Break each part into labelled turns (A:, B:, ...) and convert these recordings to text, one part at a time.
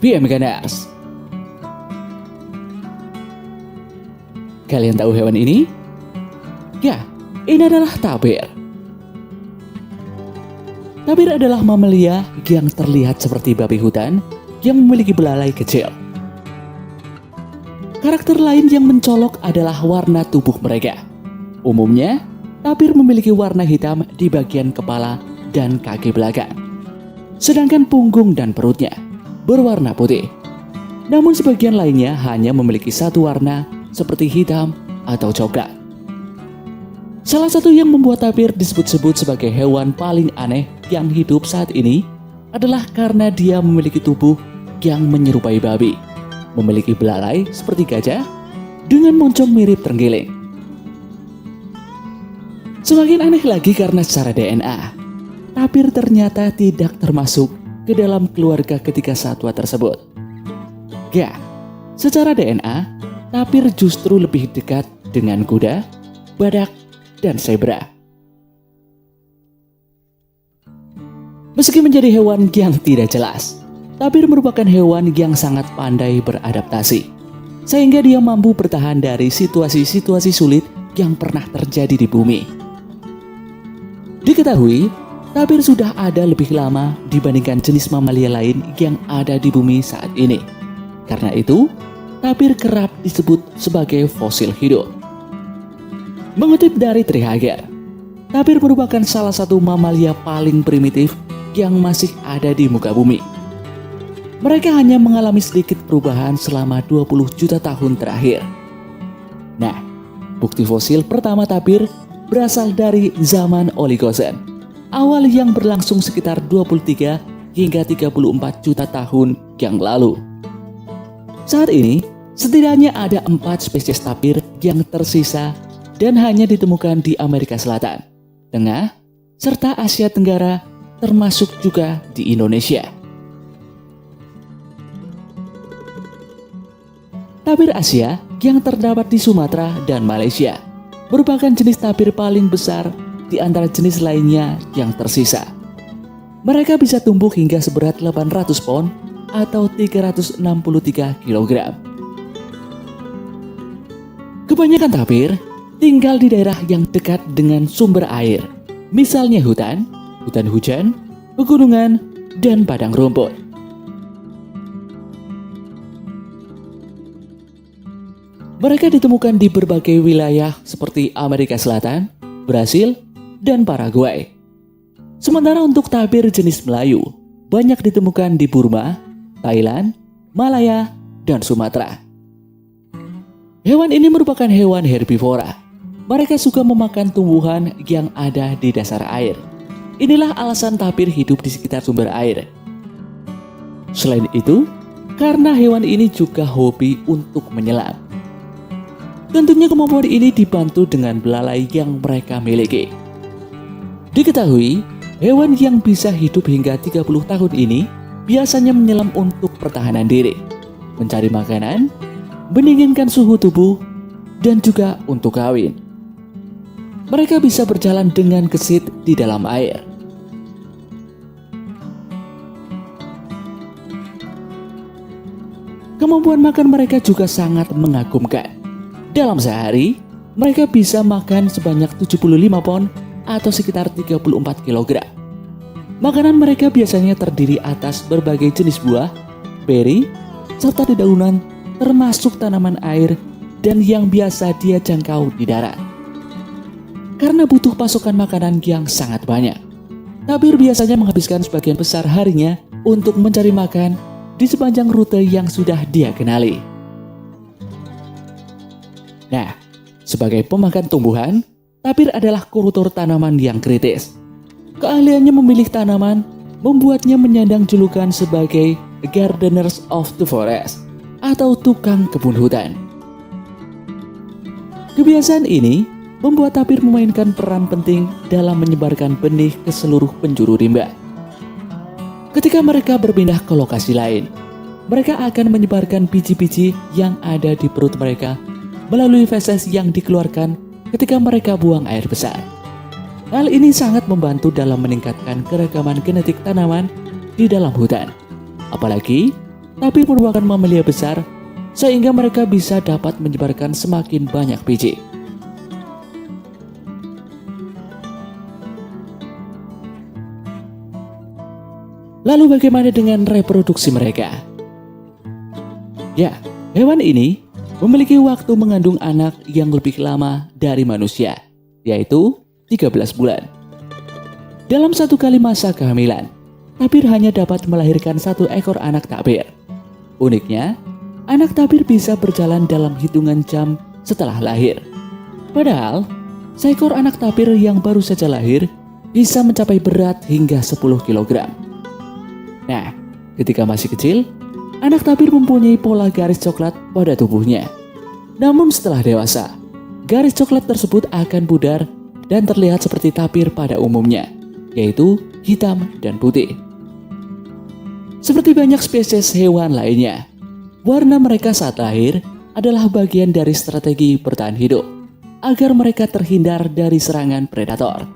A: BMKNers. Kalian tahu hewan ini? Ya, ini adalah tapir. Tapir adalah mamalia yang terlihat seperti babi hutan yang memiliki belalai kecil. Karakter lain yang mencolok adalah warna tubuh mereka. Umumnya, tapir memiliki warna hitam di bagian kepala dan kaki belakang. Sedangkan punggung dan perutnya berwarna putih. Namun sebagian lainnya hanya memiliki satu warna seperti hitam atau coklat. Salah satu yang membuat tapir disebut-sebut sebagai hewan paling aneh yang hidup saat ini adalah karena dia memiliki tubuh yang menyerupai babi, memiliki belalai seperti gajah, dengan moncong mirip terenggiling. Semakin aneh lagi karena secara DNA, tapir ternyata tidak termasuk ke dalam keluarga ketiga satwa tersebut. Ya, secara DNA, tapir justru lebih dekat dengan kuda, badak, dan zebra. Meski menjadi hewan yang tidak jelas, tapir merupakan hewan yang sangat pandai beradaptasi, sehingga dia mampu bertahan dari situasi-situasi sulit yang pernah terjadi di bumi. Diketahui, tapir sudah ada lebih lama dibandingkan jenis mamalia lain yang ada di bumi saat ini. Karena itu, tapir kerap disebut sebagai fosil hidup. Mengutip dari Trehager, tapir merupakan salah satu mamalia paling primitif yang masih ada di muka bumi. Mereka hanya mengalami sedikit perubahan selama 20 juta tahun terakhir. Nah, bukti fosil pertama tapir berasal dari zaman Oligocene, awal yang berlangsung sekitar 23 hingga 34 juta tahun yang lalu. Saat ini, setidaknya ada 4 spesies tapir yang tersisa dan hanya ditemukan di Amerika Selatan, Tengah, serta Asia Tenggara, termasuk juga di Indonesia. Tapir Asia yang terdapat di Sumatera dan Malaysia merupakan jenis tapir paling besar di antara jenis lainnya yang tersisa. Mereka bisa tumbuh hingga seberat 800 pound atau 363 kg. Kebanyakan tapir tinggal di daerah yang dekat dengan sumber air, misalnya hutan, hutan hujan, pegunungan, dan padang rumput. Mereka ditemukan di berbagai wilayah seperti Amerika Selatan, Brasil, dan Paraguay. Sementara untuk tapir jenis Melayu, banyak ditemukan di Burma, Thailand, Malaya, dan Sumatera. Hewan ini merupakan hewan herbivora. Mereka suka memakan tumbuhan yang ada di dasar air. Inilah alasan tapir hidup di sekitar sumber air. Selain itu, karena hewan ini juga hobi untuk menyelam. Tentunya kemampuan ini dibantu dengan belalai yang mereka miliki. Diketahui, hewan yang bisa hidup hingga 30 tahun ini biasanya menyelam untuk pertahanan diri, mencari makanan, mendinginkan suhu tubuh, dan juga untuk kawin. Mereka bisa berjalan dengan gesit di dalam air. Kemampuan makan mereka juga sangat mengagumkan. Dalam sehari, mereka bisa makan sebanyak 75 pound atau sekitar 34 kg. Makanan mereka biasanya terdiri atas berbagai jenis buah, beri, serta dedaunan termasuk tanaman air dan yang biasa dia jangkau di darat. Karena butuh pasokan makanan yang sangat banyak, tapir biasanya menghabiskan sebagian besar harinya untuk mencari makan di sepanjang rute yang sudah dia kenali. Nah, sebagai pemakan tumbuhan, tapir adalah kurutur tanaman yang kritis. Keahliannya memilih tanaman membuatnya menyandang julukan sebagai Gardeners of the Forest atau tukang kebun hutan. Kebiasaan ini membuat tapir memainkan peran penting dalam menyebarkan benih ke seluruh penjuru rimba. Ketika mereka berpindah ke lokasi lain, mereka akan menyebarkan biji-biji yang ada di perut mereka melalui feses yang dikeluarkan ketika mereka buang air besar. Hal ini sangat membantu dalam meningkatkan keragaman genetik tanaman di dalam hutan. Apalagi tapir merupakan mamalia besar sehingga mereka bisa dapat menyebarkan semakin banyak biji. Lalu bagaimana dengan reproduksi mereka? Ya, hewan ini memiliki waktu mengandung anak yang lebih lama dari manusia, yaitu 13 bulan. Dalam satu kali masa kehamilan, tapir hanya dapat melahirkan satu ekor anak tapir. Uniknya, anak tapir bisa berjalan dalam hitungan jam setelah lahir. Padahal, seekor anak tapir yang baru saja lahir bisa mencapai berat hingga 10 kg. Nah, ketika masih kecil, anak tapir mempunyai pola garis coklat pada tubuhnya. Namun setelah dewasa, garis coklat tersebut akan pudar dan terlihat seperti tapir pada umumnya, yaitu hitam dan putih. Seperti banyak spesies hewan lainnya, warna mereka saat lahir adalah bagian dari strategi bertahan hidup agar mereka terhindar dari serangan predator.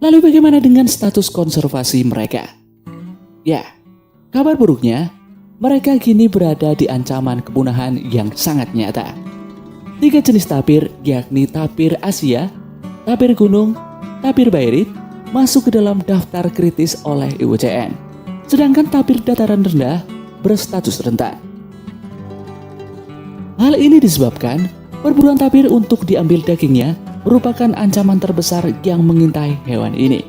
A: Lalu bagaimana dengan status konservasi mereka? Ya, kabar buruknya, mereka kini berada di ancaman kepunahan yang sangat nyata. 3 jenis tapir, yakni tapir Asia, tapir gunung, tapir Bairit, masuk ke dalam daftar kritis oleh IUCN. Sedangkan tapir dataran rendah berstatus rentan. Hal ini disebabkan perburuan tapir untuk diambil dagingnya merupakan ancaman terbesar yang mengintai hewan ini.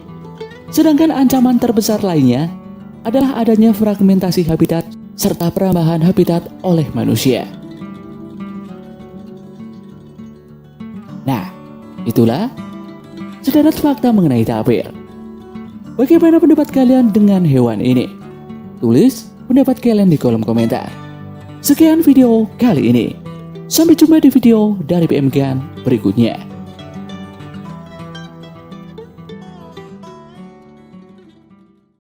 A: Sedangkan ancaman terbesar lainnya adalah adanya fragmentasi habitat serta perambahan habitat oleh manusia. Nah, itulah sederet fakta mengenai tapir. Bagaimana pendapat kalian dengan hewan ini? Tulis pendapat kalian di kolom komentar. Sekian video kali ini. Sampai jumpa di video dari PM Gan berikutnya.